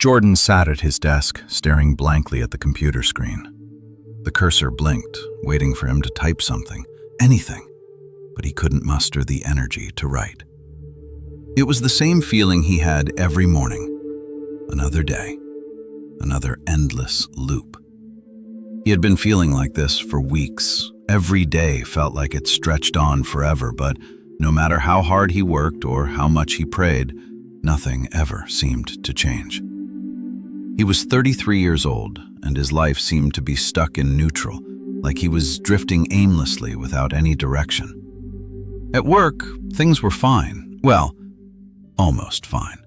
Jordan sat at his desk, staring blankly at the computer screen. The cursor blinked, waiting for him to type something, anything, but he couldn't muster the energy to write. It was the same feeling he had every morning. Another day, another endless loop. He had been feeling like this for weeks. Every day felt like it stretched on forever, but no matter how hard he worked or how much he prayed, nothing ever seemed to change. He was 33 years old, and his life seemed to be stuck in neutral, like he was drifting aimlessly without any direction. At work, things were fine. Well, almost fine.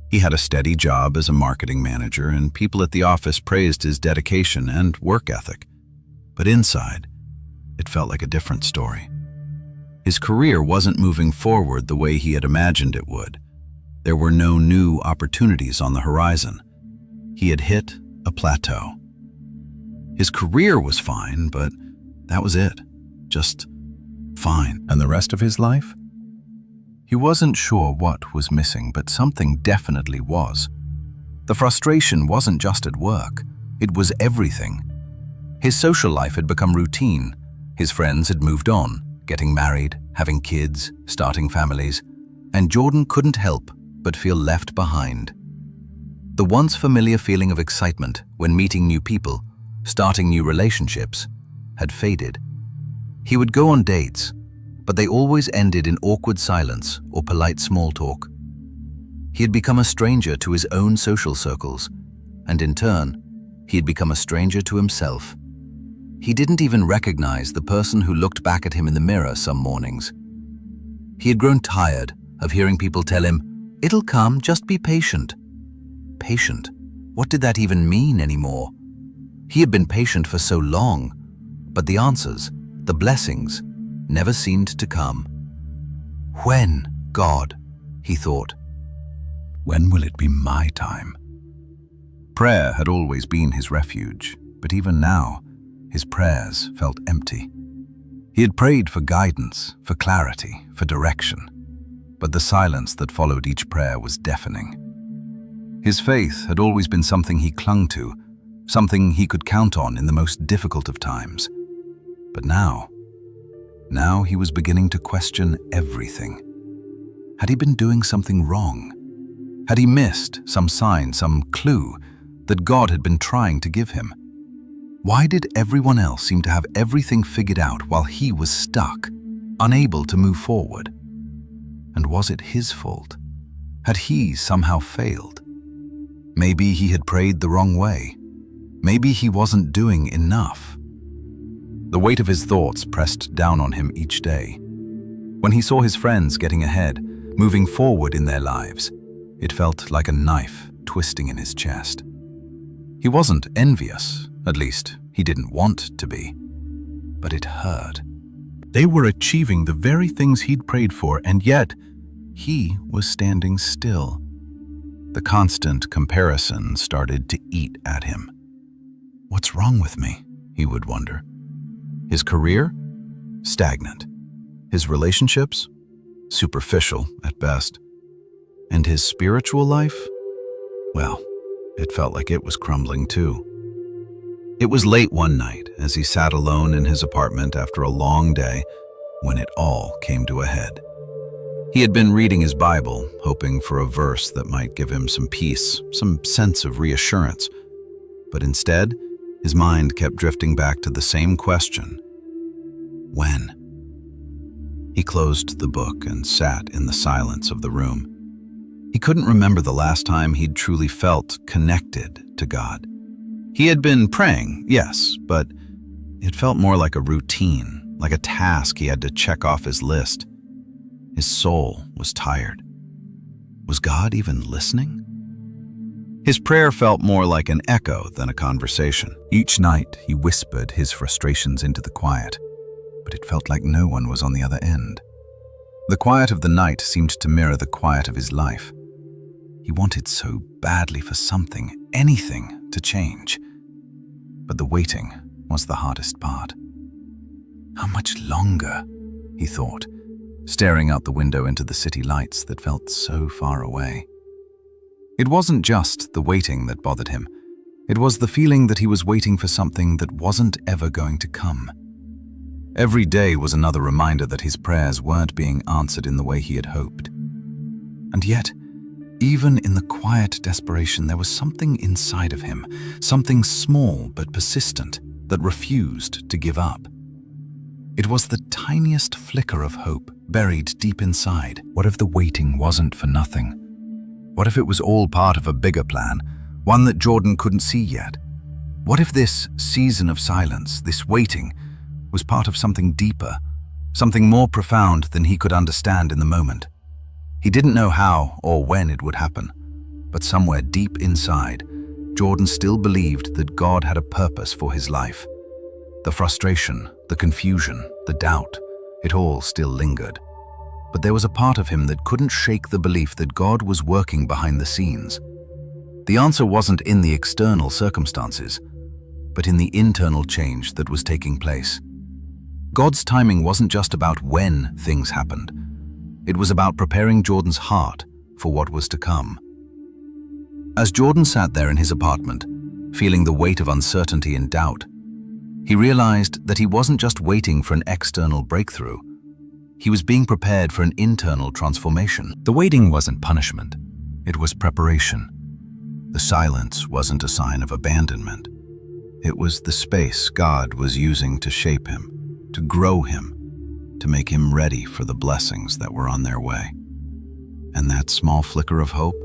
He had a steady job as a marketing manager, and people at the office praised his dedication and work ethic. But inside, it felt like a different story. His career wasn't moving forward the way he had imagined it would. There were no new opportunities on the horizon. He had hit a plateau. His career was fine, but that was it. Just fine. And the rest of his life? He wasn't sure what was missing, but something definitely was. The frustration wasn't just at work. It was everything. His social life had become routine. His friends had moved on, getting married, having kids, starting families, and Jordan couldn't help but feel left behind. The once familiar feeling of excitement when meeting new people, starting new relationships, had faded. He would go on dates, but they always ended in awkward silence or polite small talk. He had become a stranger to his own social circles, and in turn, he had become a stranger to himself. He didn't even recognize the person who looked back at him in the mirror some mornings. He had grown tired of hearing people tell him, "It'll come, just be patient." Patient? What did that even mean anymore? He had been patient for so long, but the answers, the blessings, never seemed to come. When, God? He thought. When will it be my time? Prayer had always been his refuge, but even now, his prayers felt empty. He had prayed for guidance, for clarity, for direction, but the silence that followed each prayer was deafening. His faith had always been something he clung to, something he could count on in the most difficult of times. But now he was beginning to question everything. Had he been doing something wrong? Had he missed some sign, some clue that God had been trying to give him? Why did everyone else seem to have everything figured out while he was stuck, unable to move forward? And was it his fault? Had he somehow failed? Maybe he had prayed the wrong way. Maybe he wasn't doing enough. The weight of his thoughts pressed down on him each day. When he saw his friends getting ahead, moving forward in their lives, it felt like a knife twisting in his chest. He wasn't envious, at least he didn't want to be, but it hurt. They were achieving the very things he'd prayed for, and yet he was standing still. The constant comparison started to eat at him. What's wrong with me? He would wonder. His career? Stagnant. His relationships? Superficial at best. And his spiritual life? Well, it felt like it was crumbling too. It was late one night as he sat alone in his apartment after a long day when it all came to a head. He had been reading his Bible, hoping for a verse that might give him some peace, some sense of reassurance. But instead, his mind kept drifting back to the same question. When? He closed the book and sat in the silence of the room. He couldn't remember the last time he'd truly felt connected to God. He had been praying, yes, but it felt more like a routine, like a task he had to check off his list. His soul was tired. Was God even listening? His prayer felt more like an echo than a conversation. Each night, he whispered his frustrations into the quiet, but it felt like no one was on the other end. The quiet of the night seemed to mirror the quiet of his life. He wanted so badly for something, anything, to change. But the waiting was the hardest part. How much longer? He thought, staring out the window into the city lights that felt so far away. It wasn't just the waiting that bothered him. It was the feeling that he was waiting for something that wasn't ever going to come. Every day was another reminder that his prayers weren't being answered in the way he had hoped. And yet, even in the quiet desperation, there was something inside of him, something small but persistent, that refused to give up. It was the tiniest flicker of hope buried deep inside. What if the waiting wasn't for nothing? What if it was all part of a bigger plan, one that Jordan couldn't see yet? What if this season of silence, this waiting, was part of something deeper, something more profound than he could understand in the moment? He didn't know how or when it would happen, but somewhere deep inside, Jordan still believed that God had a purpose for his life. The frustration, the confusion, the doubt, it all still lingered. But there was a part of him that couldn't shake the belief that God was working behind the scenes. The answer wasn't in the external circumstances, but in the internal change that was taking place. God's timing wasn't just about when things happened. It was about preparing Jordan's heart for what was to come. As Jordan sat there in his apartment, feeling the weight of uncertainty and doubt, he realized that he wasn't just waiting for an external breakthrough. He was being prepared for an internal transformation. The waiting wasn't punishment. It was preparation. The silence wasn't a sign of abandonment. It was the space God was using to shape him, to grow him, to make him ready for the blessings that were on their way. And that small flicker of hope,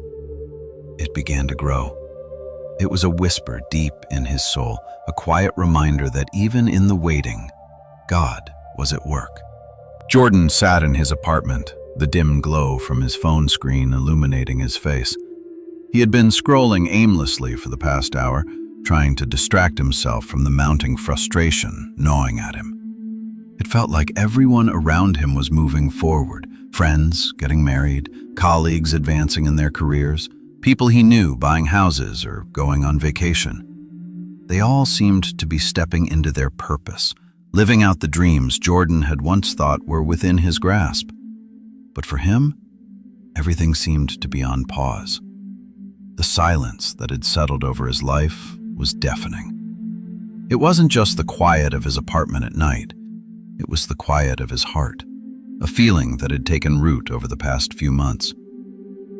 it began to grow. It was a whisper deep in his soul, a quiet reminder that even in the waiting, God was at work. Jordan sat in his apartment, the dim glow from his phone screen illuminating his face. He had been scrolling aimlessly for the past hour, trying to distract himself from the mounting frustration gnawing at him. It felt like everyone around him was moving forward, friends getting married, colleagues advancing in their careers, people he knew buying houses or going on vacation. They all seemed to be stepping into their purpose, living out the dreams Jordan had once thought were within his grasp. But for him, everything seemed to be on pause. The silence that had settled over his life was deafening. It wasn't just the quiet of his apartment at night. It was the quiet of his heart, a feeling that had taken root over the past few months.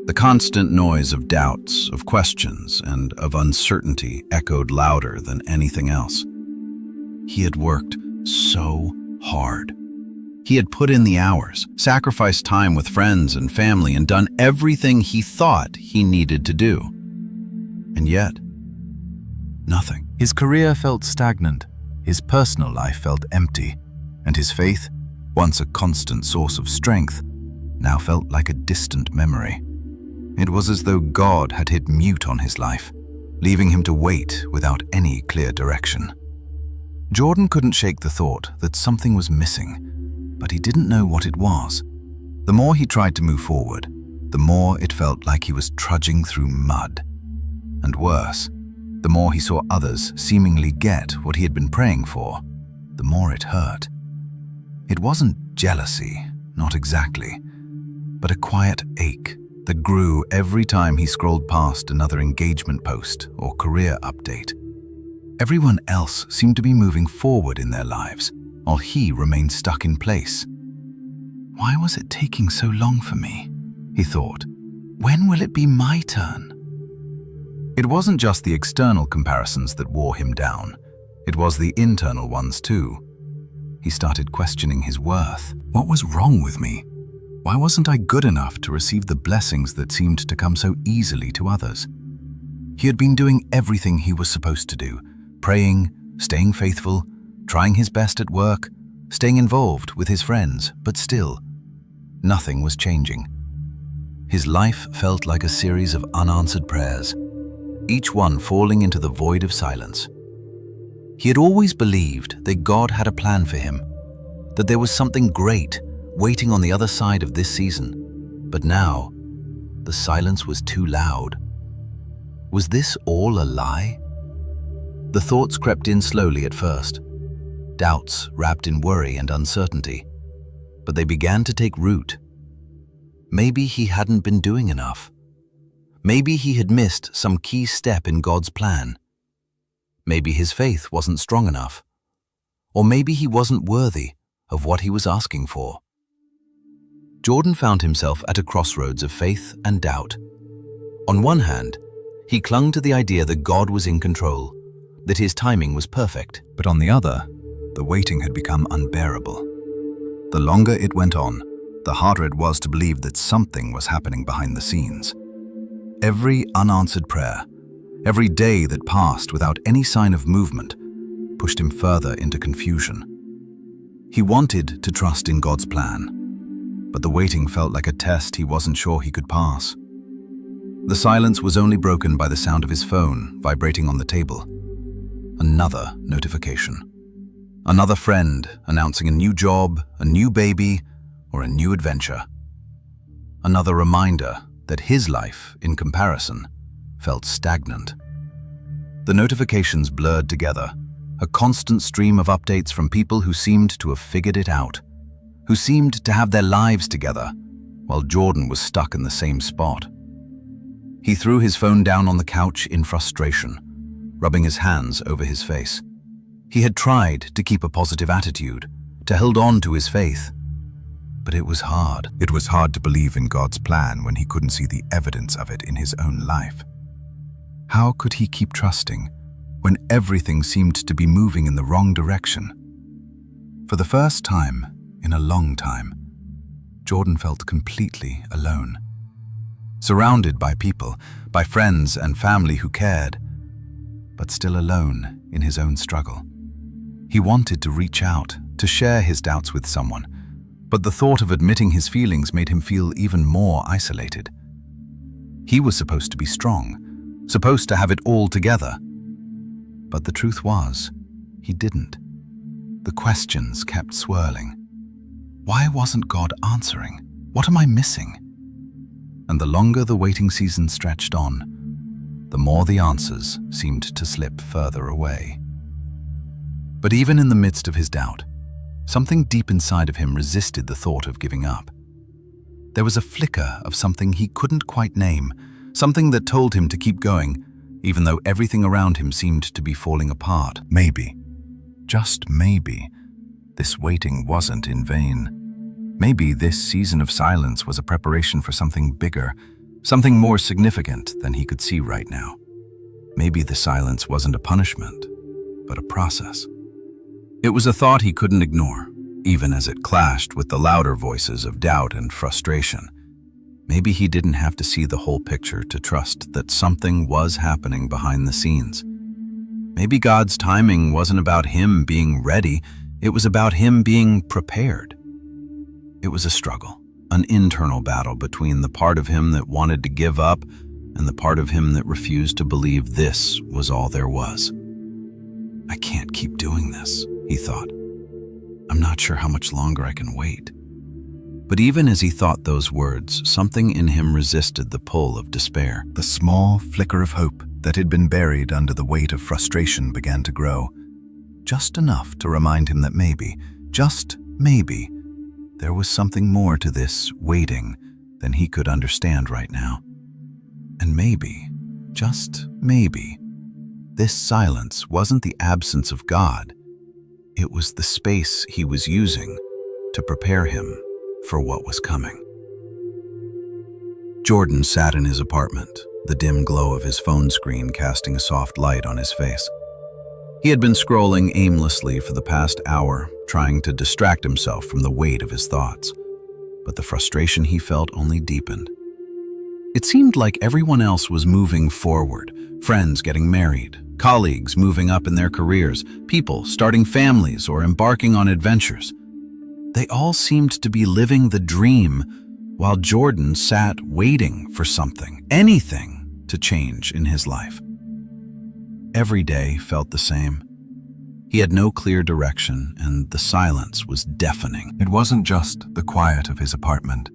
The constant noise of doubts, of questions, and of uncertainty echoed louder than anything else. He had worked so hard. He had put in the hours, sacrificed time with friends and family, and done everything he thought he needed to do. And yet, nothing. His career felt stagnant, his personal life felt empty, and his faith, once a constant source of strength, now felt like a distant memory. It was as though God had hit mute on his life, leaving him to wait without any clear direction. Jordan couldn't shake the thought that something was missing, but he didn't know what it was. The more he tried to move forward, the more it felt like he was trudging through mud. And worse, the more he saw others seemingly get what he had been praying for, the more it hurt. It wasn't jealousy, not exactly, but a quiet ache that grew every time he scrolled past another engagement post or career update. Everyone else seemed to be moving forward in their lives, while he remained stuck in place. Why was it taking so long for me? He thought. When will it be my turn? It wasn't just the external comparisons that wore him down. It was the internal ones too. He started questioning his worth. What was wrong with me? Why wasn't I good enough to receive the blessings that seemed to come so easily to others? He had been doing everything he was supposed to do, praying, staying faithful, trying his best at work, staying involved with his friends, but still, nothing was changing. His life felt like a series of unanswered prayers, each one falling into the void of silence. He had always believed that God had a plan for him, that there was something great waiting on the other side of this season. But now, the silence was too loud. Was this all a lie? The thoughts crept in slowly at first, doubts wrapped in worry and uncertainty, but they began to take root. Maybe he hadn't been doing enough. Maybe he had missed some key step in God's plan. Maybe his faith wasn't strong enough. Or maybe he wasn't worthy of what he was asking for. Jordan found himself at a crossroads of faith and doubt. On one hand, he clung to the idea that God was in control, that his timing was perfect. But on the other, the waiting had become unbearable. The longer it went on, the harder it was to believe that something was happening behind the scenes. Every unanswered prayer, every day that passed without any sign of movement, pushed him further into confusion. He wanted to trust in God's plan, but the waiting felt like a test he wasn't sure he could pass. The silence was only broken by the sound of his phone vibrating on the table. Another notification. Another friend announcing a new job, a new baby, or a new adventure. Another reminder that his life, in comparison, felt stagnant. The notifications blurred together, a constant stream of updates from people who seemed to have figured it out, who seemed to have their lives together, while Jordan was stuck in the same spot. He threw his phone down on the couch in frustration, rubbing his hands over his face. He had tried to keep a positive attitude, to hold on to his faith. But it was hard. It was hard to believe in God's plan when he couldn't see the evidence of it in his own life. How could he keep trusting when everything seemed to be moving in the wrong direction? For the first time in a long time, Jordan felt completely alone. Surrounded by people, by friends and family who cared, but still alone in his own struggle. He wanted to reach out, to share his doubts with someone, but the thought of admitting his feelings made him feel even more isolated. He was supposed to be strong, supposed to have it all together. But the truth was, he didn't. The questions kept swirling. Why wasn't God answering? What am I missing? And the longer the waiting season stretched on, the more the answers seemed to slip further away. But even in the midst of his doubt, something deep inside of him resisted the thought of giving up. There was a flicker of something he couldn't quite name, something that told him to keep going, even though everything around him seemed to be falling apart. Maybe, just maybe, this waiting wasn't in vain. Maybe this season of silence was a preparation for something bigger, something more significant than he could see right now. Maybe the silence wasn't a punishment, but a process. It was a thought he couldn't ignore, even as it clashed with the louder voices of doubt and frustration. Maybe he didn't have to see the whole picture to trust that something was happening behind the scenes. Maybe God's timing wasn't about him being ready, it was about him being prepared. It was a struggle, an internal battle between the part of him that wanted to give up and the part of him that refused to believe this was all there was. I can't keep doing this, he thought. I'm not sure how much longer I can wait. But even as he thought those words, something in him resisted the pull of despair. The small flicker of hope that had been buried under the weight of frustration began to grow, just enough to remind him that maybe, just maybe, there was something more to this waiting than he could understand right now. And maybe, just maybe, this silence wasn't the absence of God. It was the space he was using to prepare him for what was coming. Jordan sat in his apartment, the dim glow of his phone screen casting a soft light on his face. He had been scrolling aimlessly for the past hour, trying to distract himself from the weight of his thoughts. But the frustration he felt only deepened. It seemed like everyone else was moving forward, friends getting married, colleagues moving up in their careers, people starting families or embarking on adventures. They all seemed to be living the dream, while Jordan sat waiting for something, anything, to change in his life. Every day felt the same. He had no clear direction, and the silence was deafening. It wasn't just the quiet of his apartment.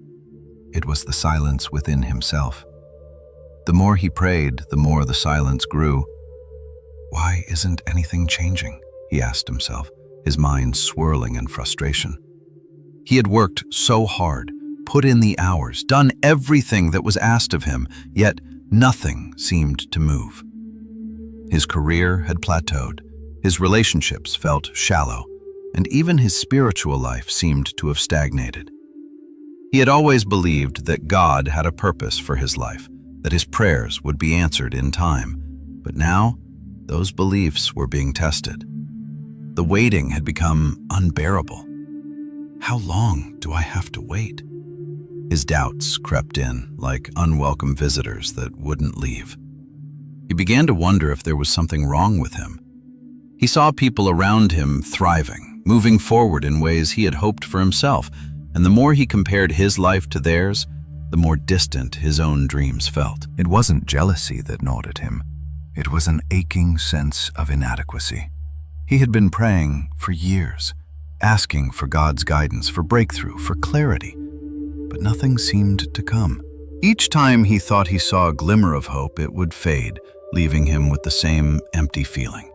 It was the silence within himself. The more he prayed, the more the silence grew. Why isn't anything changing? He asked himself, his mind swirling in frustration. He had worked so hard, put in the hours, done everything that was asked of him, yet Nothing seemed to move. His career had plateaued, his relationships felt shallow, and even his spiritual life seemed to have stagnated. He had always believed that God had a purpose for his life, that his prayers would be answered in time, but now those beliefs were being tested. The waiting had become unbearable. How long do I have to wait? His doubts crept in like unwelcome visitors that wouldn't leave. He began to wonder if there was something wrong with him. He saw people around him thriving, moving forward in ways he had hoped for himself, and the more he compared his life to theirs, the more distant his own dreams felt. It wasn't jealousy that gnawed at him. It was an aching sense of inadequacy. He had been praying for years, asking for God's guidance, for breakthrough, for clarity, but nothing seemed to come. Each time he thought he saw a glimmer of hope, it would fade, leaving him with the same empty feeling.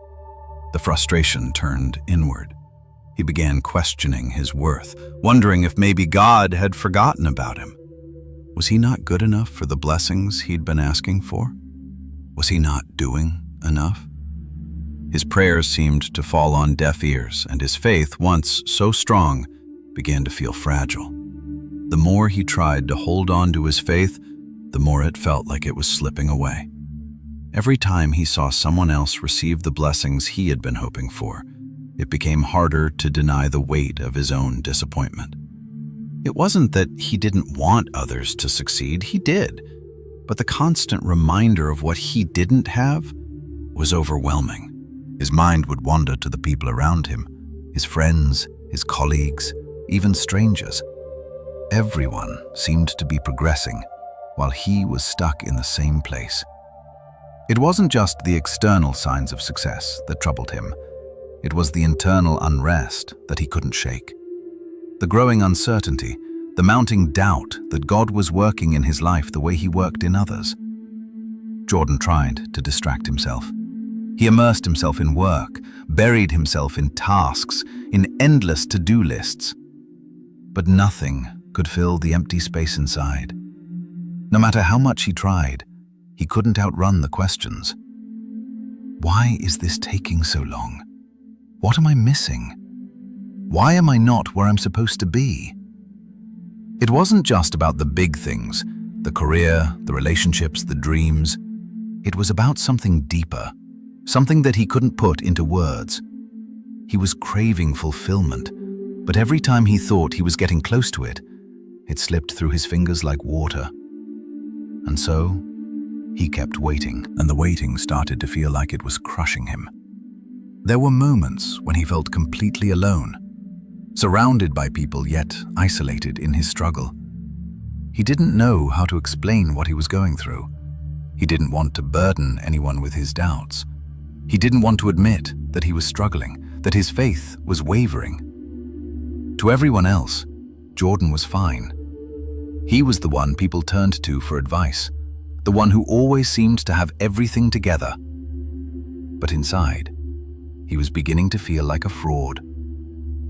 The frustration turned inward. He began questioning his worth, wondering if maybe God had forgotten about him. Was he not good enough for the blessings he'd been asking for? Was he not doing enough? His prayers seemed to fall on deaf ears, and his faith, once so strong, began to feel fragile. The more he tried to hold on to his faith, the more it felt like it was slipping away. Every time he saw someone else receive the blessings he had been hoping for, it became harder to deny the weight of his own disappointment. It wasn't that he didn't want others to succeed, he did, but the constant reminder of what he didn't have was overwhelming. His mind would wander to the people around him, his friends, his colleagues, even strangers. Everyone seemed to be progressing, while he was stuck in the same place. It wasn't just the external signs of success that troubled him. It was the internal unrest that he couldn't shake. The growing uncertainty, the mounting doubt that God was working in his life the way he worked in others. Jordan tried to distract himself. He immersed himself in work, buried himself in tasks, in endless to-do lists. But nothing could fill the empty space inside. No matter how much he tried, he couldn't outrun the questions. Why is this taking so long? What am I missing? Why am I not where I'm supposed to be? It wasn't just about the big things, the career, the relationships, the dreams. It was about something deeper, something that he couldn't put into words. He was craving fulfillment, but every time he thought he was getting close to it, it slipped through his fingers like water. And so, he kept waiting, and the waiting started to feel like it was crushing him. There were moments when he felt completely alone, surrounded by people yet isolated in his struggle. He didn't know how to explain what he was going through. He didn't want to burden anyone with his doubts. He didn't want to admit that he was struggling, that his faith was wavering. To everyone else, Jordan was fine. He was the one people turned to for advice, the one who always seemed to have everything together. But inside, he was beginning to feel like a fraud.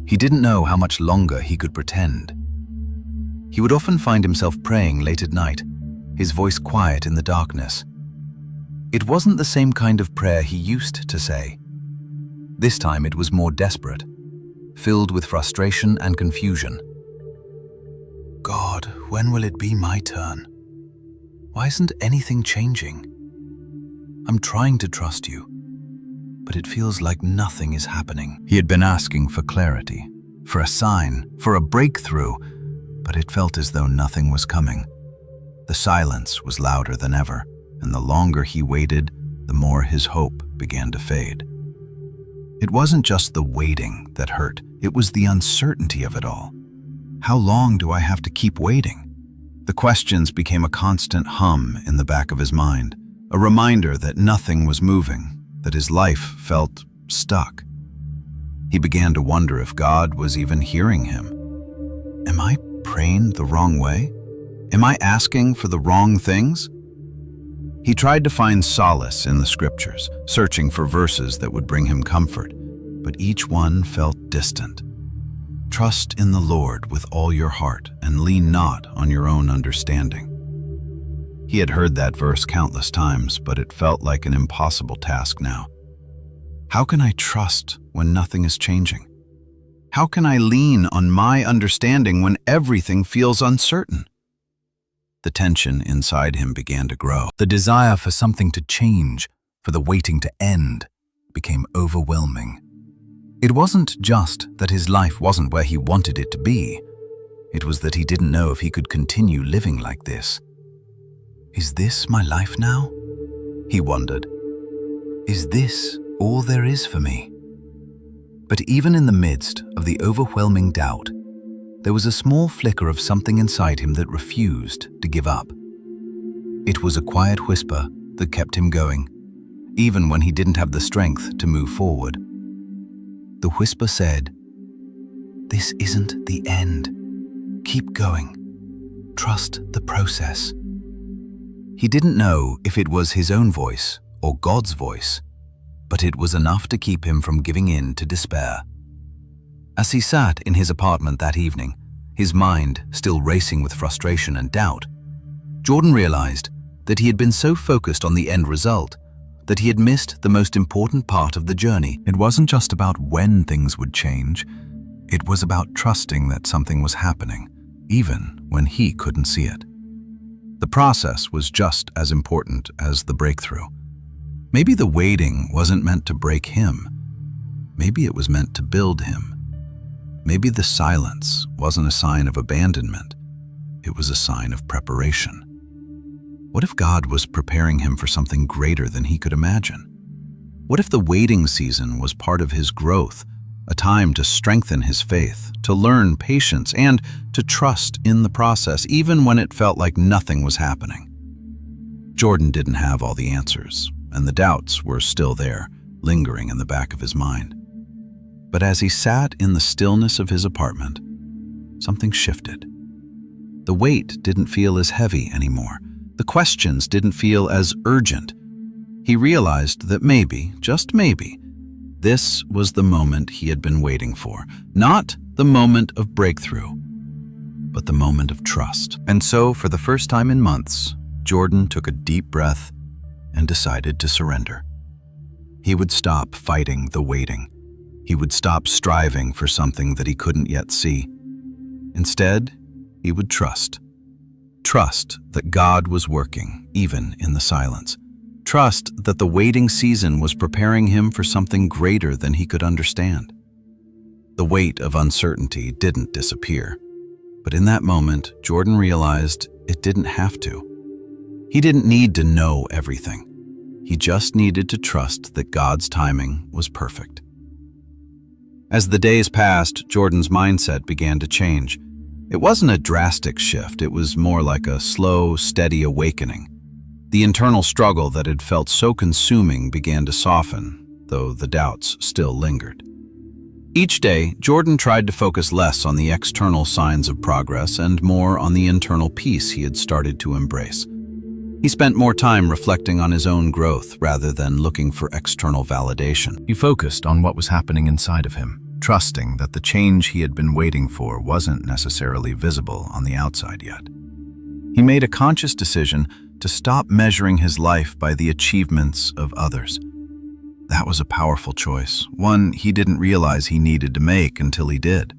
He didn't know how much longer he could pretend. He would often find himself praying late at night, his voice quiet in the darkness. It wasn't the same kind of prayer he used to say. This time it was more desperate, filled with frustration and confusion. God, when will it be my turn? Why isn't anything changing? I'm trying to trust you, but it feels like nothing is happening. He had been asking for clarity, for a sign, for a breakthrough, but it felt as though nothing was coming. The silence was louder than ever, and the longer he waited, the more his hope began to fade. It wasn't just the waiting that hurt, it was the uncertainty of it all. How long do I have to keep waiting? The questions became a constant hum in the back of his mind, a reminder that nothing was moving, that his life felt stuck. He began to wonder if God was even hearing him. Am I praying the wrong way? Am I asking for the wrong things? He tried to find solace in the scriptures, searching for verses that would bring him comfort, but each one felt distant. Trust in the Lord with all your heart and lean not on your own understanding. He had heard that verse countless times, but it felt like an impossible task now. How can I trust when nothing is changing? How can I lean on my understanding when everything feels uncertain? The tension inside him began to grow. The desire for something to change, for the waiting to end, became overwhelming. It wasn't just that his life wasn't where he wanted it to be. It was that he didn't know if he could continue living like this. Is this my life now? He wondered. Is this all there is for me? But even in the midst of the overwhelming doubt, there was a small flicker of something inside him that refused to give up. It was a quiet whisper that kept him going, even when he didn't have the strength to move forward. The whisper said, "This isn't the end. Keep going. Trust the process." He didn't know if it was his own voice or God's voice, but it was enough to keep him from giving in to despair. As he sat in his apartment that evening, his mind still racing with frustration and doubt, Jordan realized that he had been so focused on the end result that he had missed the most important part of the journey. It wasn't just about when things would change, it was about trusting that something was happening, even when he couldn't see it. The process was just as important as the breakthrough. Maybe the waiting wasn't meant to break him. Maybe it was meant to build him. Maybe the silence wasn't a sign of abandonment. It was a sign of preparation. What if God was preparing him for something greater than he could imagine? What if the waiting season was part of his growth, a time to strengthen his faith, to learn patience, and to trust in the process, even when it felt like nothing was happening? Jordan didn't have all the answers, and the doubts were still there, lingering in the back of his mind. But as he sat in the stillness of his apartment, something shifted. The weight didn't feel as heavy anymore. The questions didn't feel as urgent. He realized that maybe, just maybe, this was the moment he had been waiting for. Not the moment of breakthrough, but the moment of trust. And so, for the first time in months, Jordan took a deep breath and decided to surrender. He would stop fighting the waiting. He would stop striving for something that he couldn't yet see. Instead, he would trust. Trust that God was working, even in the silence. Trust that the waiting season was preparing him for something greater than he could understand. The weight of uncertainty didn't disappear, but in that moment, Jordan realized it didn't have to. He didn't need to know everything. He just needed to trust that God's timing was perfect. As the days passed, Jordan's mindset began to change. It wasn't a drastic shift, it was more like a slow, steady awakening. The internal struggle that had felt so consuming began to soften, though the doubts still lingered. Each day, Jordan tried to focus less on the external signs of progress and more on the internal peace he had started to embrace. He spent more time reflecting on his own growth rather than looking for external validation. He focused on what was happening inside of him, trusting that the change he had been waiting for wasn't necessarily visible on the outside yet. He made a conscious decision to stop measuring his life by the achievements of others. That was a powerful choice, one he didn't realize he needed to make until he did.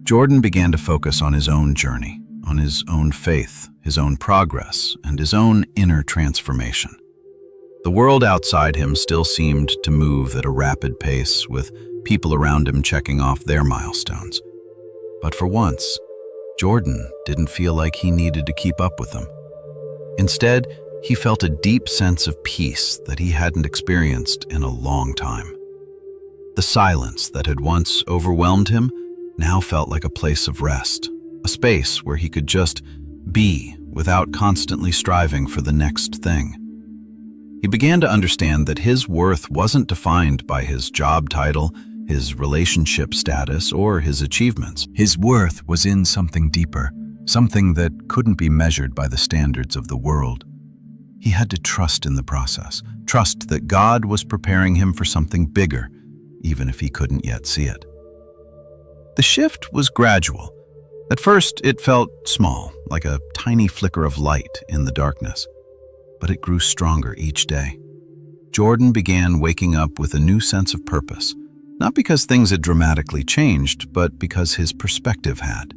Jordan began to focus on his own journey, on his own faith, his own progress, and his own inner transformation. The world outside him still seemed to move at a rapid pace, with people around him checking off their milestones. But for once, Jordan didn't feel like he needed to keep up with them. Instead, he felt a deep sense of peace that he hadn't experienced in a long time. The silence that had once overwhelmed him now felt like a place of rest, a space where he could just be without constantly striving for the next thing. He began to understand that his worth wasn't defined by his job title, his relationship status, or his achievements. His worth was in something deeper, something that couldn't be measured by the standards of the world. He had to trust in the process, trust that God was preparing him for something bigger, even if he couldn't yet see it. The shift was gradual. At first, it felt small, like a tiny flicker of light in the darkness, but it grew stronger each day. Jordan began waking up with a new sense of purpose, not because things had dramatically changed, but because his perspective had.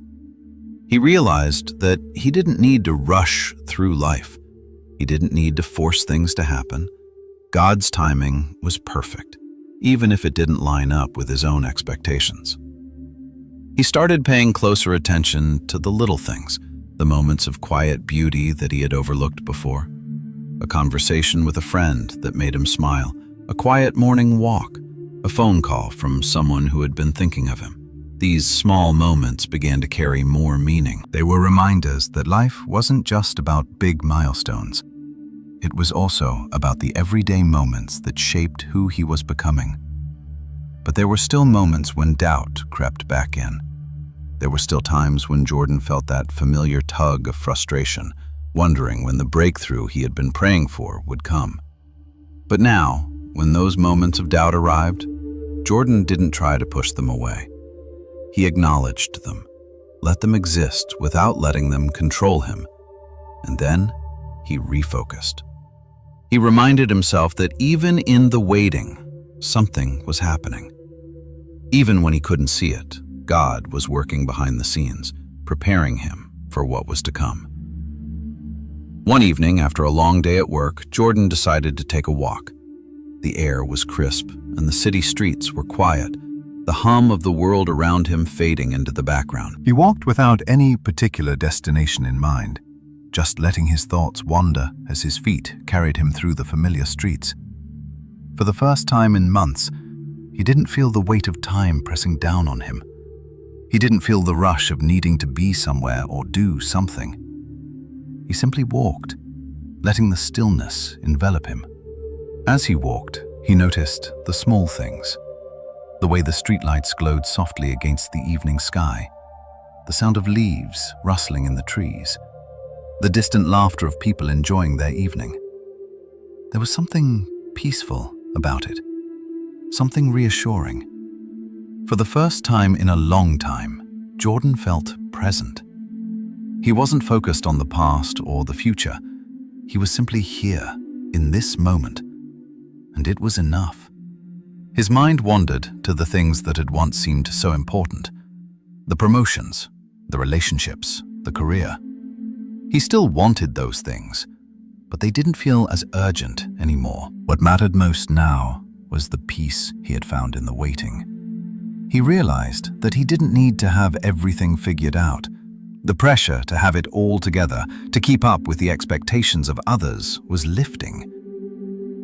He realized that he didn't need to rush through life. He didn't need to force things to happen. God's timing was perfect, even if it didn't line up with his own expectations. He started paying closer attention to the little things, the moments of quiet beauty that he had overlooked before. A conversation with a friend that made him smile, a quiet morning walk, a phone call from someone who had been thinking of him. These small moments began to carry more meaning. They were reminders that life wasn't just about big milestones. It was also about the everyday moments that shaped who he was becoming. But there were still moments when doubt crept back in. There were still times when Jordan felt that familiar tug of frustration, wondering when the breakthrough he had been praying for would come. But now, when those moments of doubt arrived, Jordan didn't try to push them away. He acknowledged them, let them exist without letting them control him, and then he refocused. He reminded himself that even in the waiting, something was happening. Even when he couldn't see it, God was working behind the scenes, preparing him for what was to come. One evening, after a long day at work, Jordan decided to take a walk. The air was crisp, and the city streets were quiet, the hum of the world around him fading into the background. He walked without any particular destination in mind, just letting his thoughts wander as his feet carried him through the familiar streets. For the first time in months, he didn't feel the weight of time pressing down on him. He didn't feel the rush of needing to be somewhere or do something. He simply walked, letting the stillness envelop him. As he walked, he noticed the small things. The way the streetlights glowed softly against the evening sky, the sound of leaves rustling in the trees, the distant laughter of people enjoying their evening. There was something peaceful about it, something reassuring. For the first time in a long time, Jordan felt present. He wasn't focused on the past or the future. He was simply here, in this moment, and it was enough. His mind wandered to the things that had once seemed so important. The promotions, the relationships, the career. He still wanted those things, but they didn't feel as urgent anymore. What mattered most now was the peace he had found in the waiting. He realized that he didn't need to have everything figured out. The pressure to have it all together, to keep up with the expectations of others, was lifting.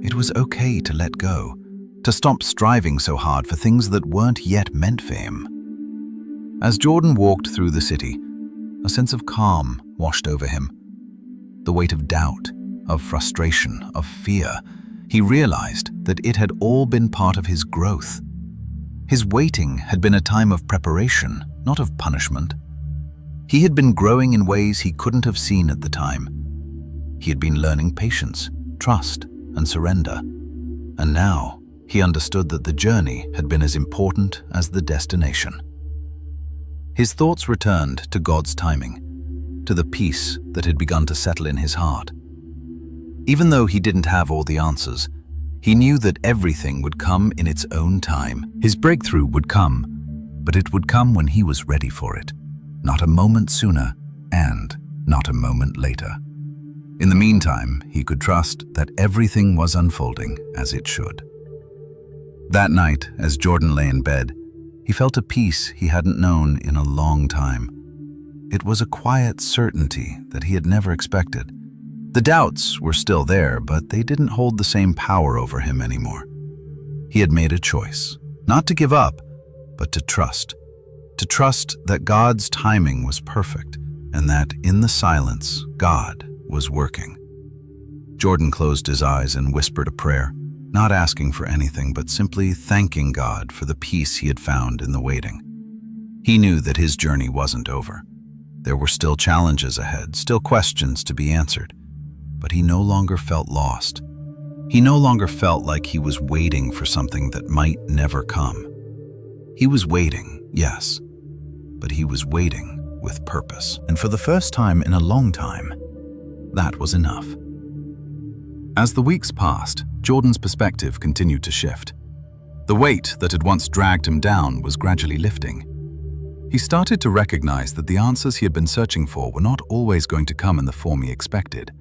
It was okay to let go, to stop striving so hard for things that weren't yet meant for him. As Jordan walked through the city, a sense of calm washed over him. The weight of doubt, of frustration, of fear, he realized that it had all been part of his growth. His waiting had been a time of preparation, not of punishment. He had been growing in ways he couldn't have seen at the time. He had been learning patience, trust, and surrender. And now, he understood that the journey had been as important as the destination. His thoughts returned to God's timing, to the peace that had begun to settle in his heart. Even though he didn't have all the answers, he knew that everything would come in its own time. His breakthrough would come, but it would come when he was ready for it. Not a moment sooner, and not a moment later. In the meantime, he could trust that everything was unfolding as it should. That night, as Jordan lay in bed, he felt a peace he hadn't known in a long time. It was a quiet certainty that he had never expected. The doubts were still there, but they didn't hold the same power over him anymore. He had made a choice, not to give up, but to trust that God's timing was perfect, and that in the silence, God was working. Jordan closed his eyes and whispered a prayer, not asking for anything, but simply thanking God for the peace he had found in the waiting. He knew that his journey wasn't over. There were still challenges ahead, still questions to be answered, but he no longer felt lost. He no longer felt like he was waiting for something that might never come. He was waiting, yes, but he was waiting with purpose. And for the first time in a long time, that was enough. As the weeks passed, Jordan's perspective continued to shift. The weight that had once dragged him down was gradually lifting. He started to recognize that the answers he had been searching for were not always going to come in the form he expected.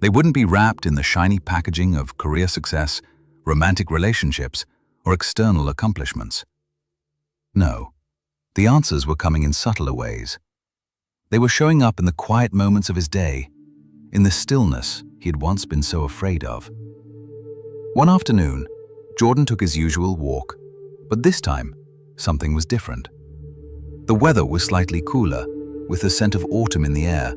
They wouldn't be wrapped in the shiny packaging of career success, romantic relationships, or external accomplishments. No, the answers were coming in subtler ways. They were showing up in the quiet moments of his day, in the stillness he had once been so afraid of. One afternoon, Jordan took his usual walk, but this time, something was different. The weather was slightly cooler, with the scent of autumn in the air,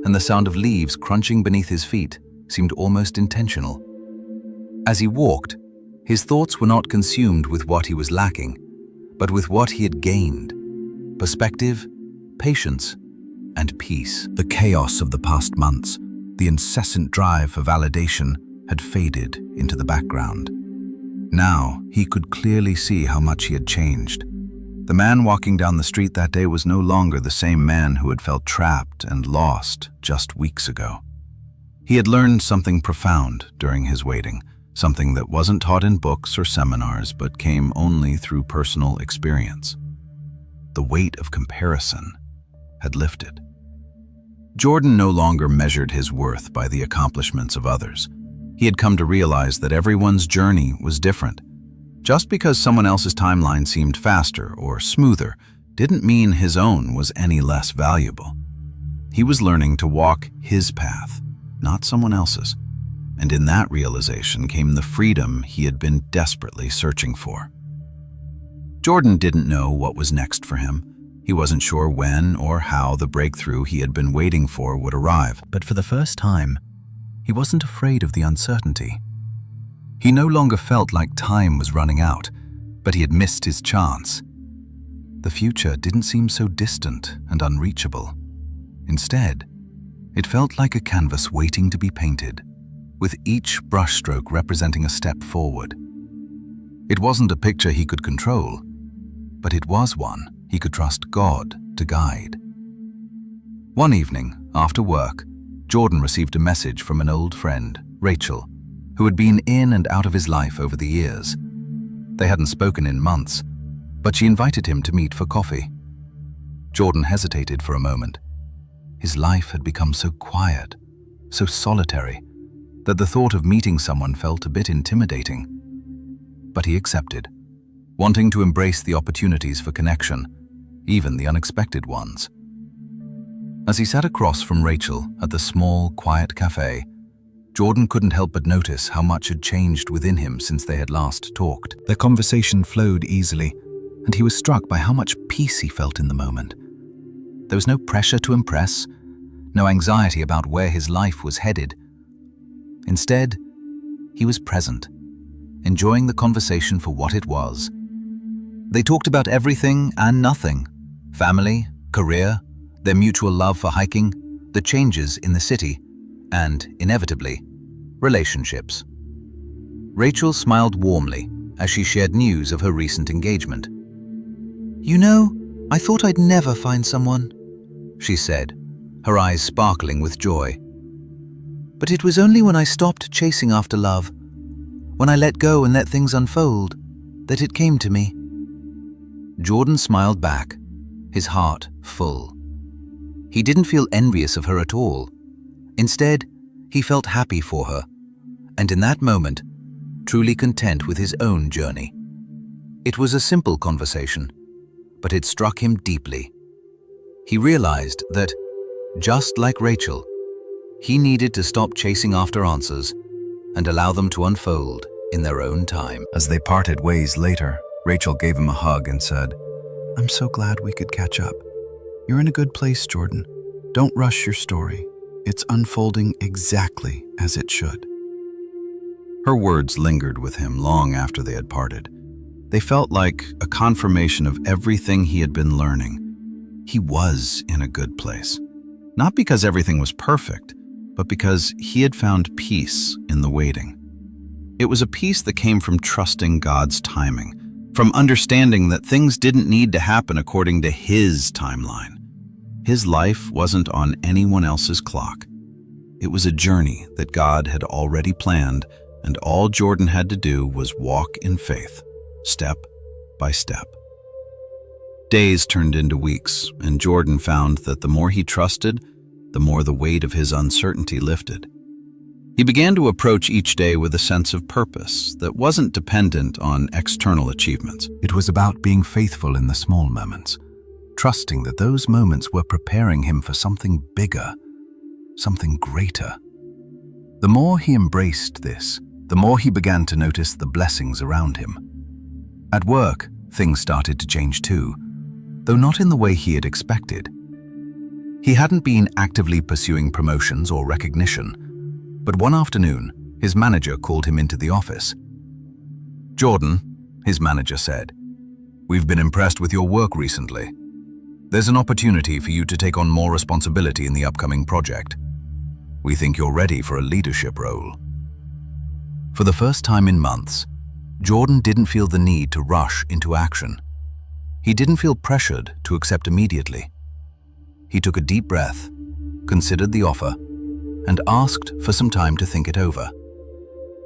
and the sound of leaves crunching beneath his feet seemed almost intentional. As he walked, his thoughts were not consumed with what he was lacking, but with what he had gained: perspective, patience, and peace. The chaos of the past months, the incessant drive for validation, had faded into the background. Now he could clearly see how much he had changed. The man walking down the street that day was no longer the same man who had felt trapped and lost just weeks ago. He had learned something profound during his waiting, something that wasn't taught in books or seminars but came only through personal experience. The weight of comparison had lifted. Jordan no longer measured his worth by the accomplishments of others. He had come to realize that everyone's journey was different. Just because someone else's timeline seemed faster or smoother didn't mean his own was any less valuable. He was learning to walk his path, not someone else's. And in that realization came the freedom he had been desperately searching for. Jordan didn't know what was next for him. He wasn't sure when or how the breakthrough he had been waiting for would arrive. But for the first time, he wasn't afraid of the uncertainty. He no longer felt like time was running out, but he had missed his chance. The future didn't seem so distant and unreachable. Instead, it felt like a canvas waiting to be painted, with each brushstroke representing a step forward. It wasn't a picture he could control, but it was one he could trust God to guide. One evening, after work, Jordan received a message from an old friend, Rachel, who had been in and out of his life over the years. They hadn't spoken in months, but she invited him to meet for coffee. Jordan hesitated for a moment. His life had become so quiet, so solitary, that the thought of meeting someone felt a bit intimidating. But he accepted, wanting to embrace the opportunities for connection, even the unexpected ones. As he sat across from Rachel at the small, quiet cafe, Jordan couldn't help but notice how much had changed within him since they had last talked. Their conversation flowed easily, and he was struck by how much peace he felt in the moment. There was no pressure to impress, no anxiety about where his life was headed. Instead, he was present, enjoying the conversation for what it was. They talked about everything and nothing: family, career, their mutual love for hiking, the changes in the city, and, inevitably, relationships. Rachel smiled warmly as she shared news of her recent engagement. "You know, I thought I'd never find someone," she said, her eyes sparkling with joy. "But it was only when I stopped chasing after love, when I let go and let things unfold, that it came to me." Jordan smiled back, his heart full. He didn't feel envious of her at all. Instead, he felt happy for her, and in that moment, truly content with his own journey. It was a simple conversation, but it struck him deeply. He realized that, just like Rachel, he needed to stop chasing after answers and allow them to unfold in their own time. As they parted ways later, Rachel gave him a hug and said, "I'm so glad we could catch up. You're in a good place, Jordan. Don't rush your story. It's unfolding exactly as it should." Her words lingered with him long after they had parted. They felt like a confirmation of everything he had been learning. He was in a good place. Not because everything was perfect, but because he had found peace in the waiting. It was a peace that came from trusting God's timing, from understanding that things didn't need to happen according to his timeline. His life wasn't on anyone else's clock. It was a journey that God had already planned, and all Jordan had to do was walk in faith, step by step. Days turned into weeks, and Jordan found that the more he trusted, the more the weight of his uncertainty lifted. He began to approach each day with a sense of purpose that wasn't dependent on external achievements. It was about being faithful in the small moments, trusting that those moments were preparing him for something bigger, something greater. The more he embraced this, the more he began to notice the blessings around him. At work, things started to change too, though not in the way he had expected. He hadn't been actively pursuing promotions or recognition, but one afternoon, his manager called him into the office. "Jordan," his manager said, "we've been impressed with your work recently. There's an opportunity for you to take on more responsibility in the upcoming project. We think you're ready for a leadership role." For the first time in months, Jordan didn't feel the need to rush into action. He didn't feel pressured to accept immediately. He took a deep breath, considered the offer, and asked for some time to think it over.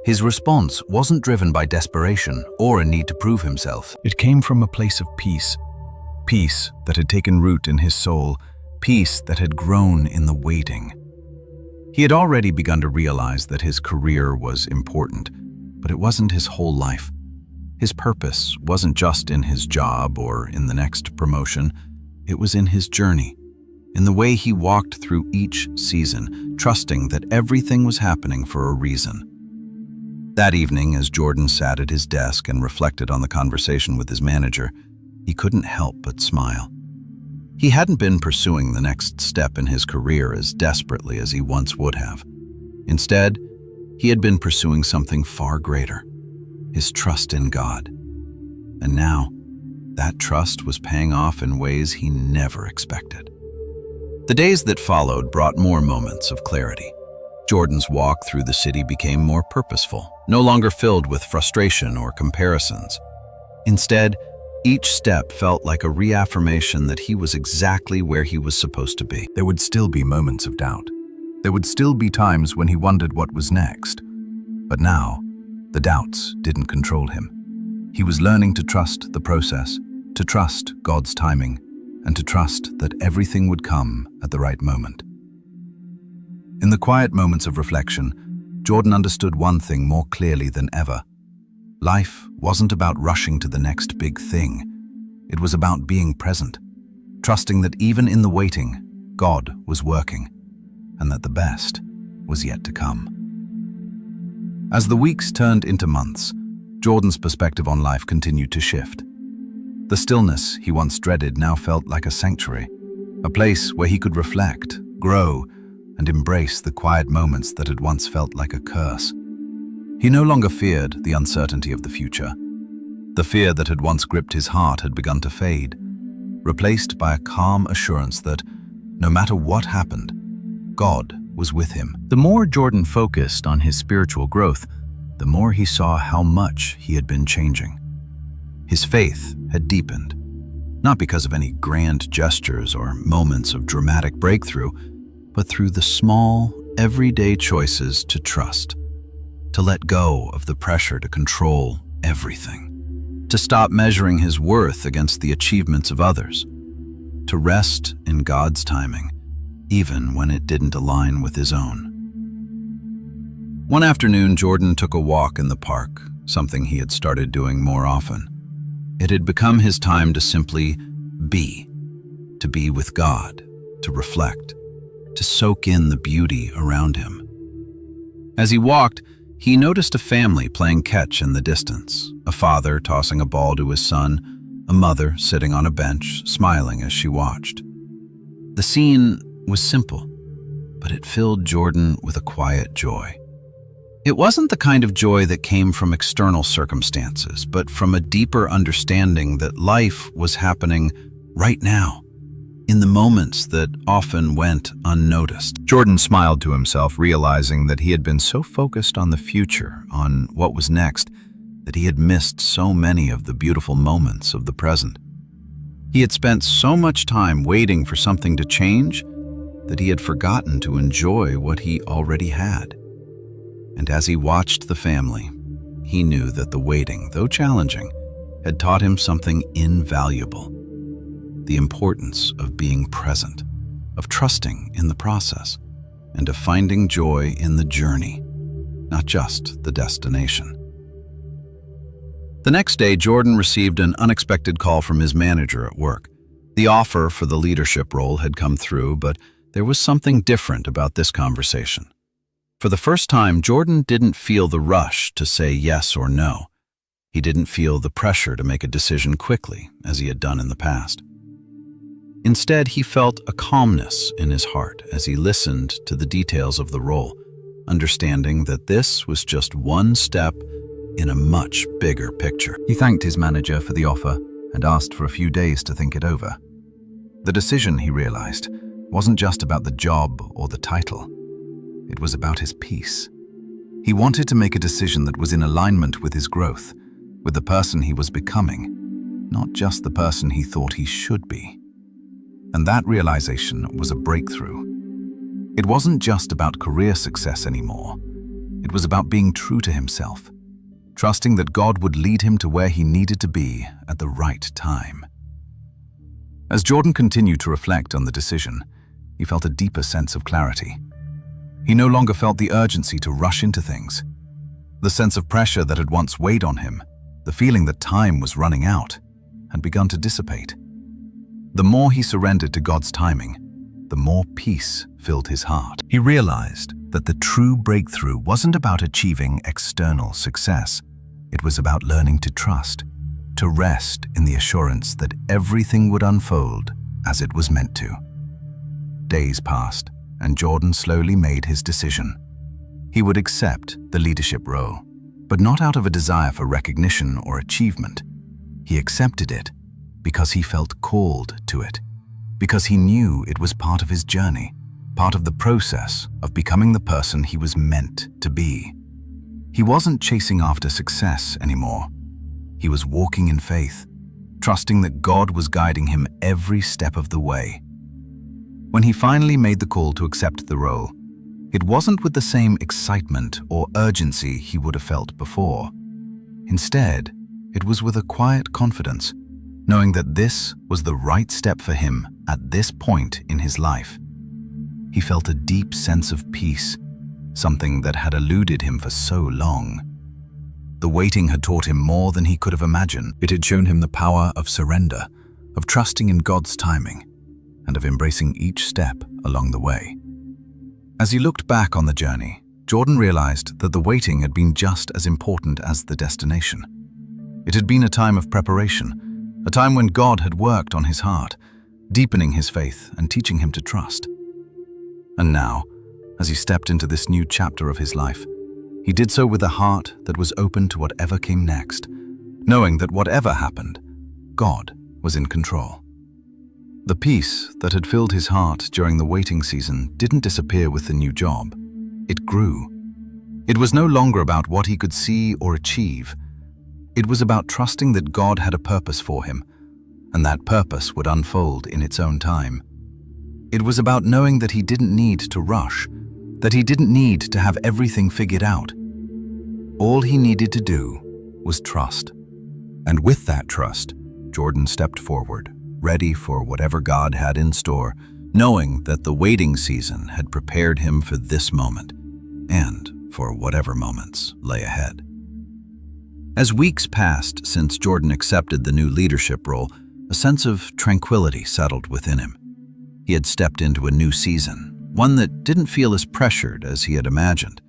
His response wasn't driven by desperation or a need to prove himself. It came from a place of peace, peace that had taken root in his soul, peace that had grown in the waiting. He had already begun to realize that his career was important, but it wasn't his whole life. His purpose wasn't just in his job or in the next promotion. It was in his journey, in the way he walked through each season, trusting that everything was happening for a reason. That evening, as Jordan sat at his desk and reflected on the conversation with his manager, he couldn't help but smile. He hadn't been pursuing the next step in his career as desperately as he once would have. Instead, he had been pursuing something far greater, his trust in God. And now, that trust was paying off in ways he never expected. The days that followed brought more moments of clarity. Jordan's walk through the city became more purposeful, no longer filled with frustration or comparisons. Instead, each step felt like a reaffirmation that he was exactly where he was supposed to be. There would still be moments of doubt. There would still be times when he wondered what was next. But now, the doubts didn't control him. He was learning to trust the process, to trust God's timing, and to trust that everything would come at the right moment. In the quiet moments of reflection, Jordan understood one thing more clearly than ever. Life wasn't about rushing to the next big thing. It was about being present, trusting that even in the waiting, God was working, and that the best was yet to come. As the weeks turned into months, Jordan's perspective on life continued to shift. The stillness he once dreaded now felt like a sanctuary, a place where he could reflect, grow, and embrace the quiet moments that had once felt like a curse. He no longer feared the uncertainty of the future. The fear that had once gripped his heart had begun to fade, replaced by a calm assurance that, no matter what happened, God was with him. The more Jordan focused on his spiritual growth, the more he saw how much he had been changing. His faith had deepened, not because of any grand gestures or moments of dramatic breakthrough, but through the small, everyday choices to trust, to let go of the pressure to control everything, to stop measuring his worth against the achievements of others, to rest in God's timing, even when it didn't align with his own. One afternoon, Jordan took a walk in the park, something he had started doing more often. It had become his time to simply be, to be with God, to reflect, to soak in the beauty around him. As he walked, he noticed a family playing catch in the distance, a father tossing a ball to his son, a mother sitting on a bench, smiling as she watched. The scene was simple, but it filled Jordan with a quiet joy. It wasn't the kind of joy that came from external circumstances, but from a deeper understanding that life was happening right now, in the moments that often went unnoticed. Jordan smiled to himself, realizing that he had been so focused on the future, on what was next, that he had missed so many of the beautiful moments of the present. He had spent so much time waiting for something to change that he had forgotten to enjoy what he already had. And as he watched the family, he knew that the waiting, though challenging, had taught him something invaluable: the importance of being present, of trusting in the process, and of finding joy in the journey, not just the destination. The next day, Jordan received an unexpected call from his manager at work. The offer for the leadership role had come through, but there was something different about this conversation. For the first time, Jordan didn't feel the rush to say yes or no. He didn't feel the pressure to make a decision quickly, as he had done in the past. Instead, he felt a calmness in his heart as he listened to the details of the role, understanding that this was just one step in a much bigger picture. He thanked his manager for the offer and asked for a few days to think it over. The decision, he realized, wasn't just about the job or the title. It was about his peace. He wanted to make a decision that was in alignment with his growth, with the person he was becoming, not just the person he thought he should be. And that realization was a breakthrough. It wasn't just about career success anymore. It was about being true to himself, trusting that God would lead him to where he needed to be at the right time. As Jordan continued to reflect on the decision, he felt a deeper sense of clarity. He no longer felt the urgency to rush into things. The sense of pressure that had once weighed on him, the feeling that time was running out, had begun to dissipate. The more he surrendered to God's timing, the more peace filled his heart. He realized that the true breakthrough wasn't about achieving external success. It was about learning to trust, to rest in the assurance that everything would unfold as it was meant to. Days passed, and Jordan slowly made his decision. He would accept the leadership role, but not out of a desire for recognition or achievement. He accepted it because he felt called to it, because he knew it was part of his journey, part of the process of becoming the person he was meant to be. He wasn't chasing after success anymore. He was walking in faith, trusting that God was guiding him every step of the way. When he finally made the call to accept the role, it wasn't with the same excitement or urgency he would have felt before. Instead, it was with a quiet confidence, knowing that this was the right step for him at this point in his life. He felt a deep sense of peace, something that had eluded him for so long. The waiting had taught him more than he could have imagined. It had shown him the power of surrender, of trusting in God's timing, and of embracing each step along the way. As he looked back on the journey, Jordan realized that the waiting had been just as important as the destination. It had been a time of preparation, a time when God had worked on his heart, deepening his faith and teaching him to trust. And now, as he stepped into this new chapter of his life, he did so with a heart that was open to whatever came next, knowing that whatever happened, God was in control. The peace that had filled his heart during the waiting season didn't disappear with the new job. It grew. It was no longer about what he could see or achieve. It was about trusting that God had a purpose for him, and that purpose would unfold in its own time. It was about knowing that he didn't need to rush, that he didn't need to have everything figured out. All he needed to do was trust. And with that trust, Jordan stepped forward, ready for whatever God had in store, knowing that the waiting season had prepared him for this moment, and for whatever moments lay ahead. As weeks passed since Jordan accepted the new leadership role, a sense of tranquility settled within him. He had stepped into a new season, one that didn't feel as pressured as he had imagined.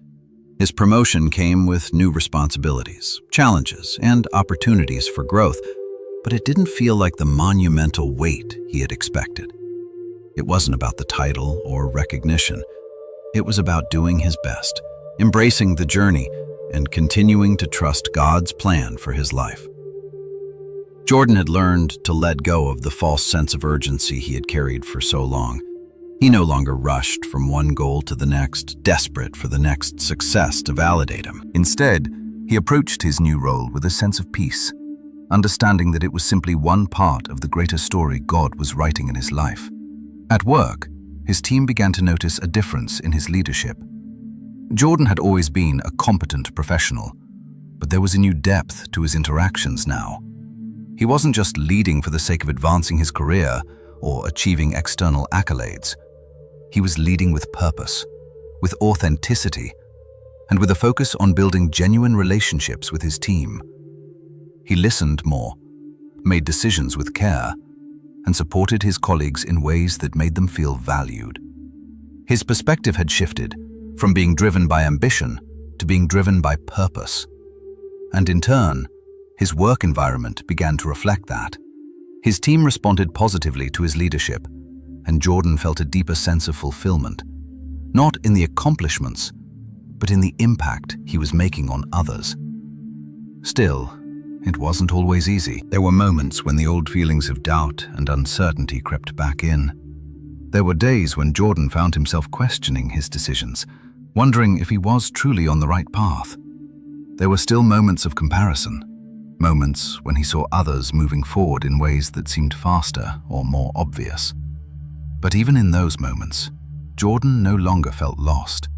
His promotion came with new responsibilities, challenges, and opportunities for growth, but it didn't feel like the monumental weight he had expected. It wasn't about the title or recognition. It was about doing his best, embracing the journey, and continuing to trust God's plan for his life. Jordan had learned to let go of the false sense of urgency he had carried for so long. He no longer rushed from one goal to the next, desperate for the next success to validate him. Instead, he approached his new role with a sense of peace, understanding that it was simply one part of the greater story God was writing in his life. At work, his team began to notice a difference in his leadership. Jordan had always been a competent professional, but there was a new depth to his interactions now. He wasn't just leading for the sake of advancing his career or achieving external accolades. He was leading with purpose, with authenticity, and with a focus on building genuine relationships with his team. He listened more, made decisions with care, and supported his colleagues in ways that made them feel valued. His perspective had shifted from being driven by ambition to being driven by purpose. And in turn, his work environment began to reflect that. His team responded positively to his leadership, and Jordan felt a deeper sense of fulfillment, not in the accomplishments, but in the impact he was making on others. Still, it wasn't always easy. There were moments when the old feelings of doubt and uncertainty crept back in. There were days when Jordan found himself questioning his decisions, wondering if he was truly on the right path. There were still moments of comparison, moments when he saw others moving forward in ways that seemed faster or more obvious. But even in those moments, Jordan no longer felt lost.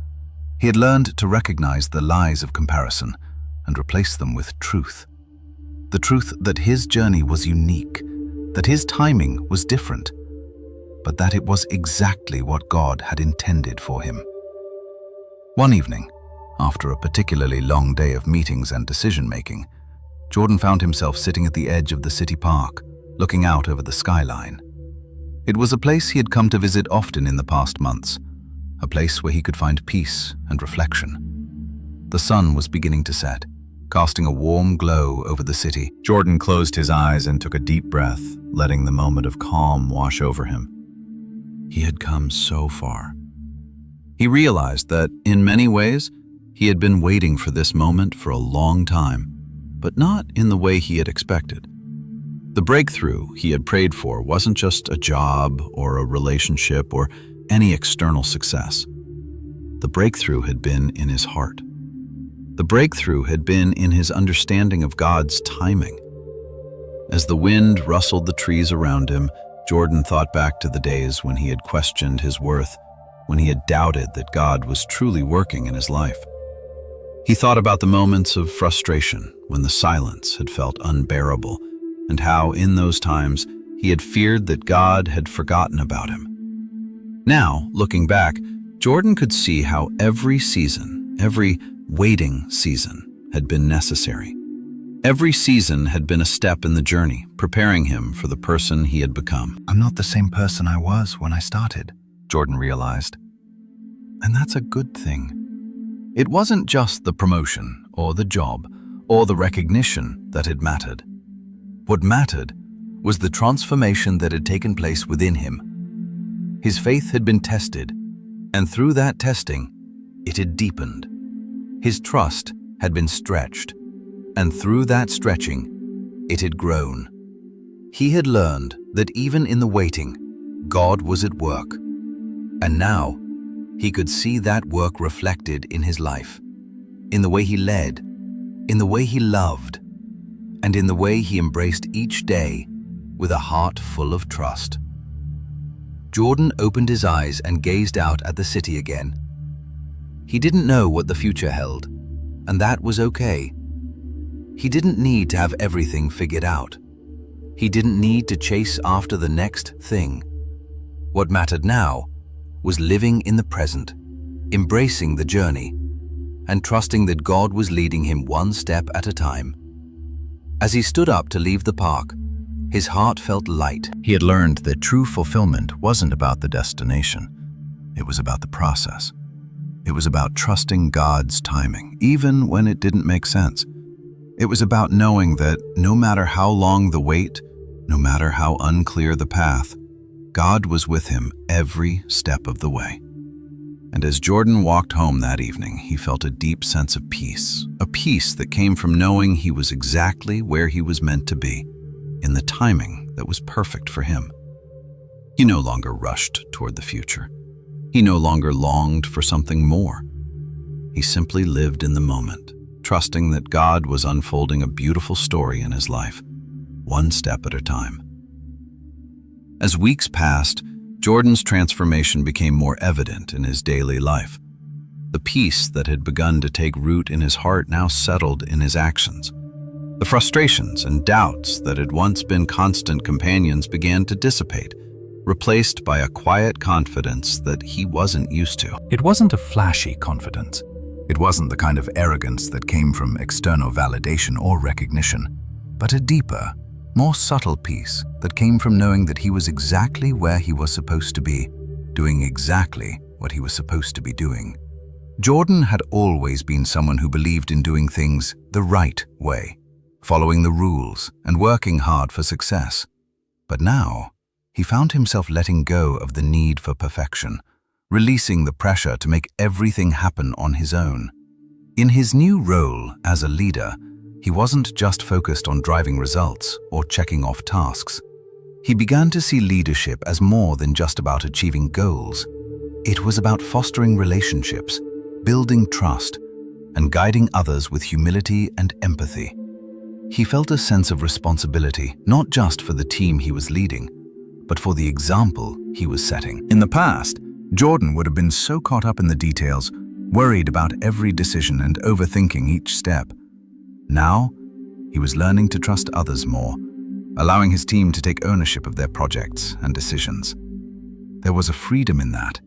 He had learned to recognize the lies of comparison and replace them with truth. The truth that his journey was unique, that his timing was different, but that it was exactly what God had intended for him. One evening, after a particularly long day of meetings and decision-making, Jordan found himself sitting at the edge of the city park, looking out over the skyline. It was a place he had come to visit often in the past months, a place where he could find peace and reflection. The sun was beginning to set, casting a warm glow over the city. Jordan closed his eyes and took a deep breath, letting the moment of calm wash over him. He had come so far. He realized that, in many ways, he had been waiting for this moment for a long time, but not in the way he had expected. The breakthrough he had prayed for wasn't just a job or a relationship or any external success. The breakthrough had been in his heart. The breakthrough had been in his understanding of God's timing. As the wind rustled the trees around him, Jordan thought back to the days when he had questioned his worth, when he had doubted that God was truly working in his life. He thought about the moments of frustration when the silence had felt unbearable, and how in those times he had feared that God had forgotten about him. Now, looking back, Jordan could see how every season, every waiting season, had been necessary. Every season had been a step in the journey, preparing him for the person he had become. I'm not the same person I was when I started, Jordan realized. And that's a good thing. It wasn't just the promotion or the job or the recognition that had mattered. What mattered was the transformation that had taken place within him. His faith had been tested, and through that testing, it had deepened. His trust had been stretched, and through that stretching, it had grown. He had learned that even in the waiting, God was at work. And now, he could see that work reflected in his life, in the way he led, in the way he loved, and in the way he embraced each day with a heart full of trust. Jordan opened his eyes and gazed out at the city again. He didn't know what the future held, and that was okay. He didn't need to have everything figured out. He didn't need to chase after the next thing. What mattered now was living in the present, embracing the journey, and trusting that God was leading him one step at a time. As he stood up to leave the park, his heart felt light. He had learned that true fulfillment wasn't about the destination. It was about the process. It was about trusting God's timing, even when it didn't make sense. It was about knowing that no matter how long the wait, no matter how unclear the path, God was with him every step of the way. And as Jordan walked home that evening, he felt a deep sense of peace, a peace that came from knowing he was exactly where he was meant to be, in the timing that was perfect for him. He no longer rushed toward the future. He no longer longed for something more. He simply lived in the moment, trusting that God was unfolding a beautiful story in his life, one step at a time. As weeks passed, Jordan's transformation became more evident in his daily life. The peace that had begun to take root in his heart now settled in his actions. The frustrations and doubts that had once been constant companions began to dissipate, replaced by a quiet confidence that he wasn't used to. It wasn't a flashy confidence. It wasn't the kind of arrogance that came from external validation or recognition, but a deeper, more subtle peace that came from knowing that he was exactly where he was supposed to be, doing exactly what he was supposed to be doing. Jordan had always been someone who believed in doing things the right way, following the rules and working hard for success. But now, he found himself letting go of the need for perfection, releasing the pressure to make everything happen on his own. In his new role as a leader, he wasn't just focused on driving results or checking off tasks. He began to see leadership as more than just about achieving goals. It was about fostering relationships, building trust, and guiding others with humility and empathy. He felt a sense of responsibility, not just for the team he was leading, but for the example he was setting. In the past, Jordan would have been so caught up in the details, worried about every decision and overthinking each step. Now, he was learning to trust others more, allowing his team to take ownership of their projects and decisions. There was a freedom in that,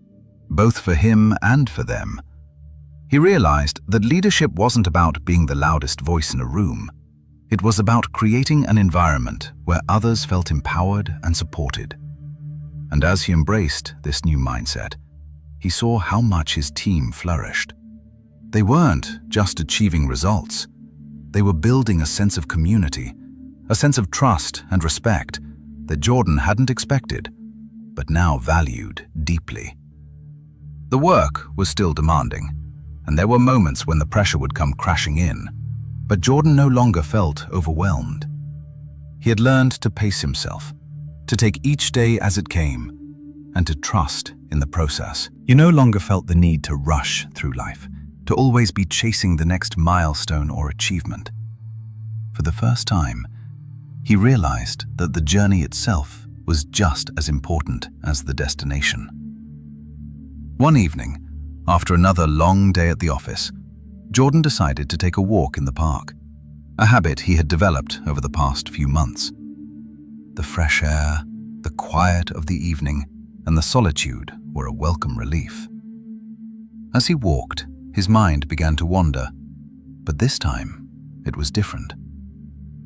both for him and for them. He realized that leadership wasn't about being the loudest voice in a room. It was about creating an environment where others felt empowered and supported. And as he embraced this new mindset, he saw how much his team flourished. They weren't just achieving results. They were building a sense of community, a sense of trust and respect that Jordan hadn't expected, but now valued deeply. The work was still demanding, and there were moments when the pressure would come crashing in, but Jordan no longer felt overwhelmed. He had learned to pace himself, to take each day as it came, and to trust in the process. You no longer felt the need to rush through life, to always be chasing the next milestone or achievement. For the first time, he realized that the journey itself was just as important as the destination. One evening, after another long day at the office, Jordan decided to take a walk in the park, a habit he had developed over the past few months. The fresh air, the quiet of the evening, and the solitude were a welcome relief. As he walked, his mind began to wander, but this time it was different.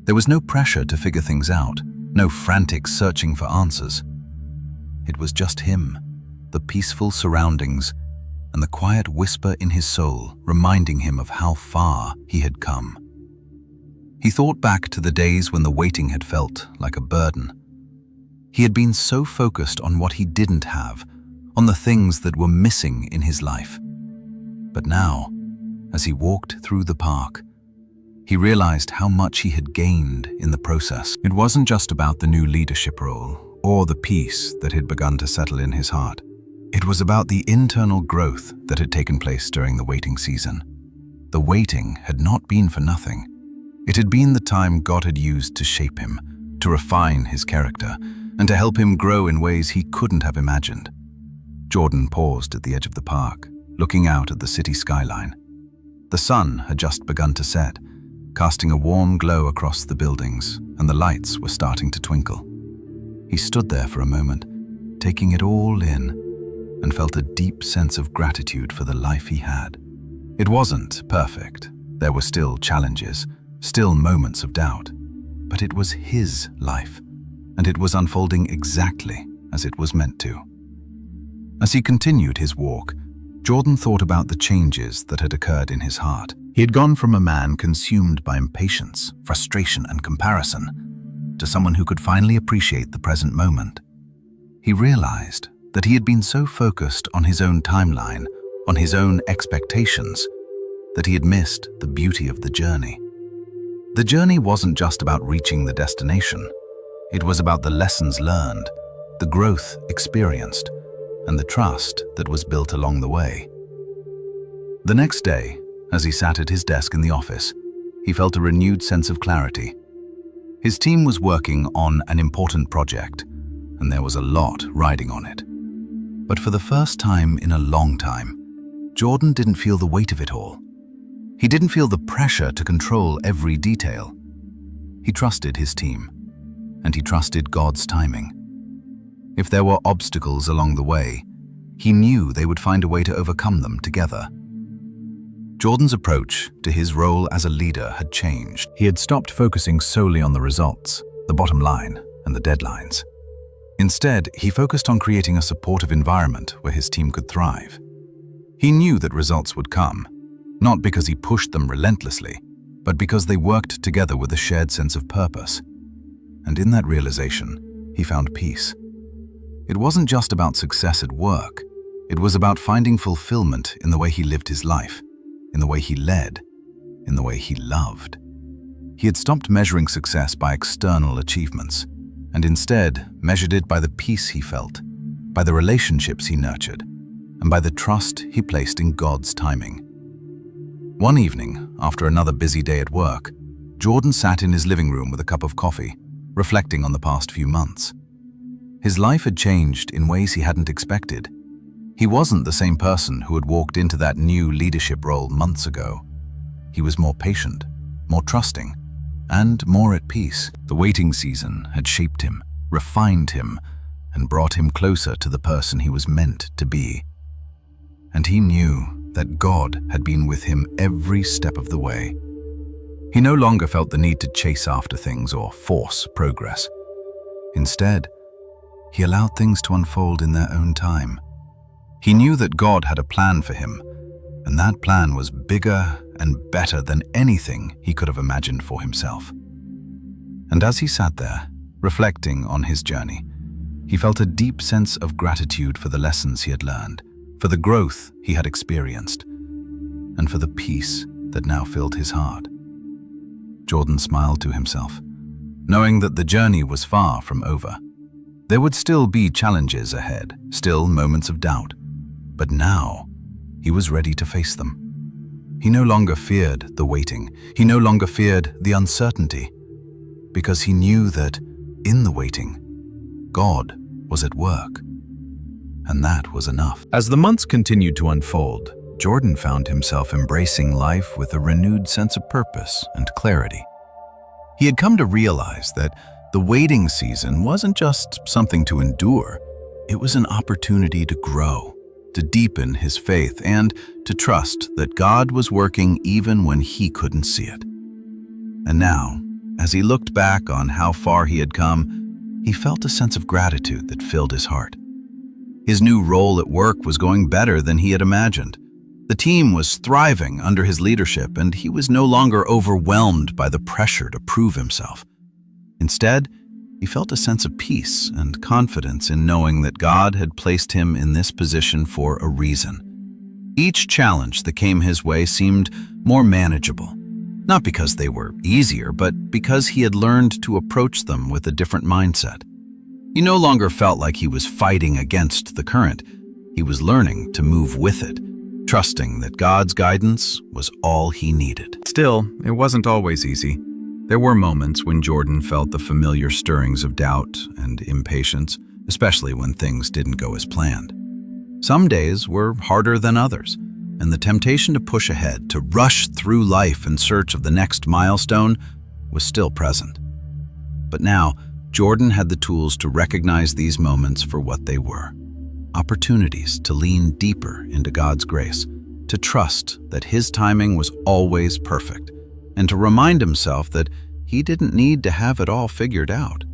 There was no pressure to figure things out, no frantic searching for answers. It was just him, the peaceful surroundings, and the quiet whisper in his soul reminding him of how far he had come. He thought back to the days when the waiting had felt like a burden. He had been so focused on what he didn't have, on the things that were missing in his life. But now, as he walked through the park, he realized how much he had gained in the process. It wasn't just about the new leadership role or the peace that had begun to settle in his heart. It was about the internal growth that had taken place during the waiting season. The waiting had not been for nothing. It had been the time God had used to shape him, to refine his character, and to help him grow in ways he couldn't have imagined. Jordan paused at the edge of the park, looking out at the city skyline. The sun had just begun to set, casting a warm glow across the buildings, and the lights were starting to twinkle. He stood there for a moment, taking it all in, and felt a deep sense of gratitude for the life he had. It wasn't perfect. There were still challenges, still moments of doubt, but it was his life, and it was unfolding exactly as it was meant to. As he continued his walk, Jordan thought about the changes that had occurred in his heart. He had gone from a man consumed by impatience, frustration, and comparison to someone who could finally appreciate the present moment. He realized that he had been so focused on his own timeline, on his own expectations, that he had missed the beauty of the journey. The journey wasn't just about reaching the destination. It was about the lessons learned, the growth experienced, and the trust that was built along the way. The next day, as he sat at his desk in the office, he felt a renewed sense of clarity. His team was working on an important project, and there was a lot riding on it. But for the first time in a long time, Jordan didn't feel the weight of it all. He didn't feel the pressure to control every detail. He trusted his team, and he trusted God's timing. If there were obstacles along the way, he knew they would find a way to overcome them together. Jordan's approach to his role as a leader had changed. He had stopped focusing solely on the results, the bottom line, and the deadlines. Instead, he focused on creating a supportive environment where his team could thrive. He knew that results would come, not because he pushed them relentlessly, but because they worked together with a shared sense of purpose. And in that realization, he found peace. It wasn't just about success at work. It was about finding fulfillment in the way he lived his life, in the way he led, in the way he loved. He had stopped measuring success by external achievements, and instead measured it by the peace he felt, by the relationships he nurtured, and by the trust he placed in God's timing. One evening, after another busy day at work, Jordan sat in his living room with a cup of coffee, reflecting on the past few months. His life had changed in ways he hadn't expected. He wasn't the same person who had walked into that new leadership role months ago. He was more patient, more trusting, and more at peace. The waiting season had shaped him, refined him, and brought him closer to the person he was meant to be. And he knew that God had been with him every step of the way. He no longer felt the need to chase after things or force progress. Instead, he allowed things to unfold in their own time. He knew that God had a plan for him, and that plan was bigger and better than anything he could have imagined for himself. And as he sat there, reflecting on his journey, he felt a deep sense of gratitude for the lessons he had learned, for the growth he had experienced, and for the peace that now filled his heart. Jordan smiled to himself, knowing that the journey was far from over. There would still be challenges ahead, still moments of doubt, but now he was ready to face them. He no longer feared the waiting. He no longer feared the uncertainty, because he knew that in the waiting, God was at work, and that was enough. As the months continued to unfold, Jordan found himself embracing life with a renewed sense of purpose and clarity. He had come to realize that the waiting season wasn't just something to endure. It was an opportunity to grow, to deepen his faith, and to trust that God was working even when he couldn't see it. And now, as he looked back on how far he had come, he felt a sense of gratitude that filled his heart. His new role at work was going better than he had imagined. The team was thriving under his leadership, and he was no longer overwhelmed by the pressure to prove himself. Instead, he felt a sense of peace and confidence in knowing that God had placed him in this position for a reason. Each challenge that came his way seemed more manageable, not because they were easier, but because he had learned to approach them with a different mindset. He no longer felt like he was fighting against the current. He was learning to move with it, trusting that God's guidance was all he needed. Still, it wasn't always easy. There were moments when Jordan felt the familiar stirrings of doubt and impatience, especially when things didn't go as planned. Some days were harder than others, and the temptation to push ahead, to rush through life in search of the next milestone, was still present. But now, Jordan had the tools to recognize these moments for what they were: opportunities to lean deeper into God's grace, to trust that his timing was always perfect, and to remind himself that he didn't need to have it all figured out.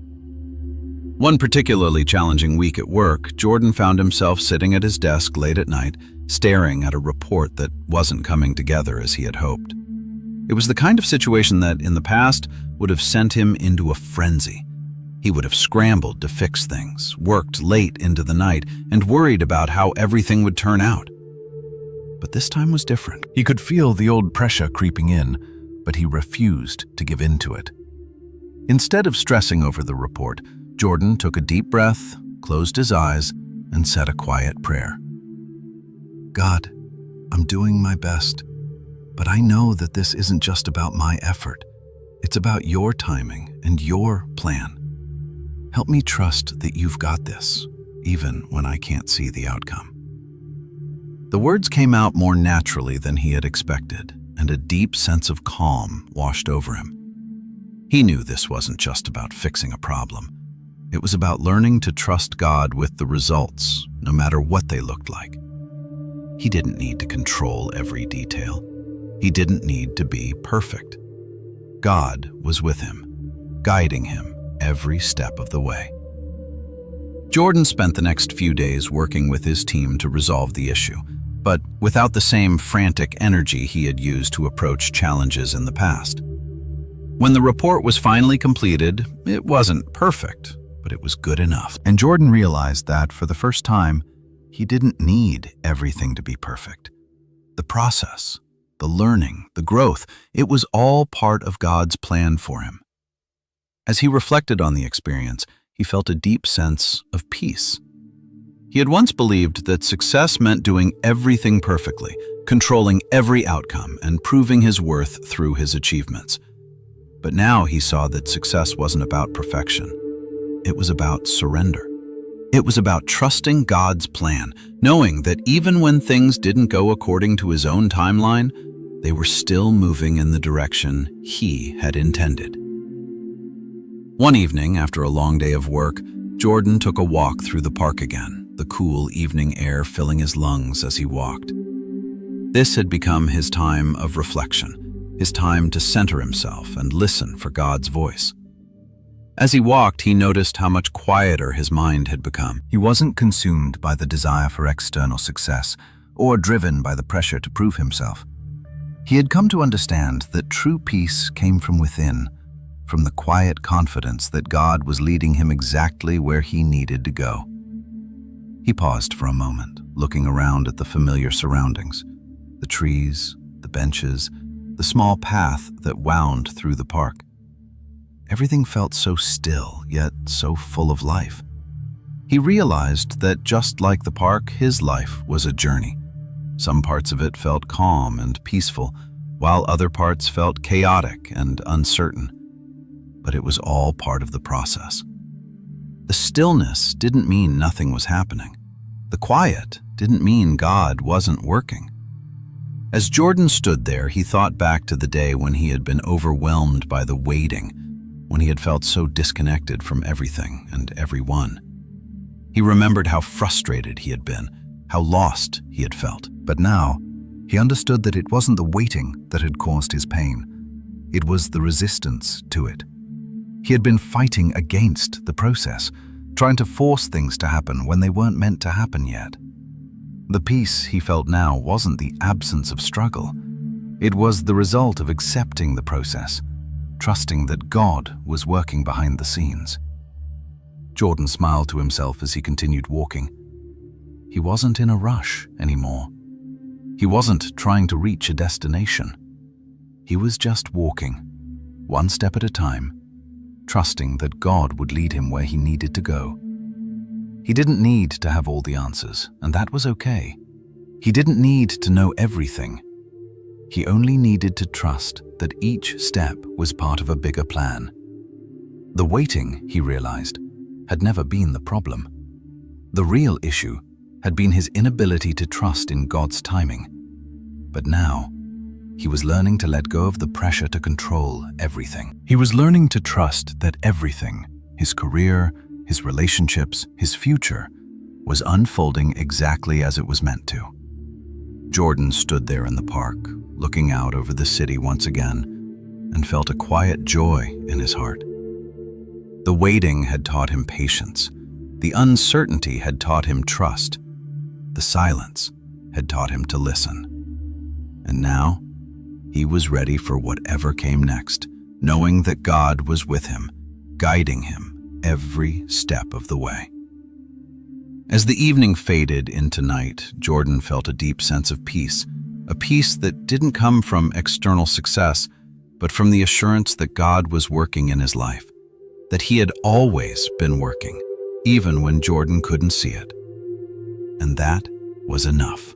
One particularly challenging week at work, Jordan found himself sitting at his desk late at night, staring at a report that wasn't coming together as he had hoped. It was the kind of situation that, in the past, would have sent him into a frenzy. He would have scrambled to fix things, worked late into the night, and worried about how everything would turn out. But this time was different. He could feel the old pressure creeping in, but he refused to give in to it. Instead of stressing over the report, Jordan took a deep breath, closed his eyes, and said a quiet prayer. God, I'm doing my best, but I know that this isn't just about my effort. It's about your timing and your plan. Help me trust that you've got this, even when I can't see the outcome." The words came out more naturally than he had expected, and a deep sense of calm washed over him. He knew this wasn't just about fixing a problem. It was about learning to trust God with the results, no matter what they looked like. He didn't need to control every detail. He didn't need to be perfect. God was with him, guiding him every step of the way. Jordan spent the next few days working with his team to resolve the issue, but without the same frantic energy he had used to approach challenges in the past. When the report was finally completed, it wasn't perfect, but it was good enough. And Jordan realized that, for the first time, he didn't need everything to be perfect. The process, the learning, the growth, it was all part of God's plan for him. As he reflected on the experience, he felt a deep sense of peace. He had once believed that success meant doing everything perfectly, controlling every outcome, and proving his worth through his achievements. But now he saw that success wasn't about perfection. It was about surrender. It was about trusting God's plan, knowing that even when things didn't go according to his own timeline, they were still moving in the direction he had intended. One evening, after a long day of work, Jordan took a walk through the park again, the cool evening air filling his lungs as he walked. This had become his time of reflection, his time to center himself and listen for God's voice. As he walked, he noticed how much quieter his mind had become. He wasn't consumed by the desire for external success or driven by the pressure to prove himself. He had come to understand that true peace came from within, from the quiet confidence that God was leading him exactly where he needed to go. He paused for a moment, looking around at the familiar surroundings, the trees, the benches, the small path that wound through the park. Everything felt so still, yet so full of life. He realized that just like the park, his life was a journey. Some parts of it felt calm and peaceful, while other parts felt chaotic and uncertain. But it was all part of the process. The stillness didn't mean nothing was happening. The quiet didn't mean God wasn't working. As Jordan stood there, he thought back to the day when he had been overwhelmed by the waiting, when he had felt so disconnected from everything and everyone. He remembered how frustrated he had been, how lost he had felt. But now, he understood that it wasn't the waiting that had caused his pain. It was the resistance to it. He had been fighting against the process, trying to force things to happen when they weren't meant to happen yet. The peace he felt now wasn't the absence of struggle. It was the result of accepting the process, trusting that God was working behind the scenes. Jordan smiled to himself as he continued walking. He wasn't in a rush anymore. He wasn't trying to reach a destination. He was just walking, one step at a time, trusting that God would lead him where he needed to go. He didn't need to have all the answers, and that was okay. He didn't need to know everything. He only needed to trust that each step was part of a bigger plan. The waiting, he realized, had never been the problem. The real issue had been his inability to trust in God's timing. But now, he was learning to let go of the pressure to control everything. He was learning to trust that everything, his career, his relationships, his future, was unfolding exactly as it was meant to. Jordan stood there in the park, looking out over the city once again, and felt a quiet joy in his heart. The waiting had taught him patience. The uncertainty had taught him trust. The silence had taught him to listen. And now, he was ready for whatever came next, knowing that God was with him, guiding him every step of the way. As the evening faded into night, Jordan felt a deep sense of peace, a peace that didn't come from external success, but from the assurance that God was working in his life, that he had always been working, even when Jordan couldn't see it. And that was enough.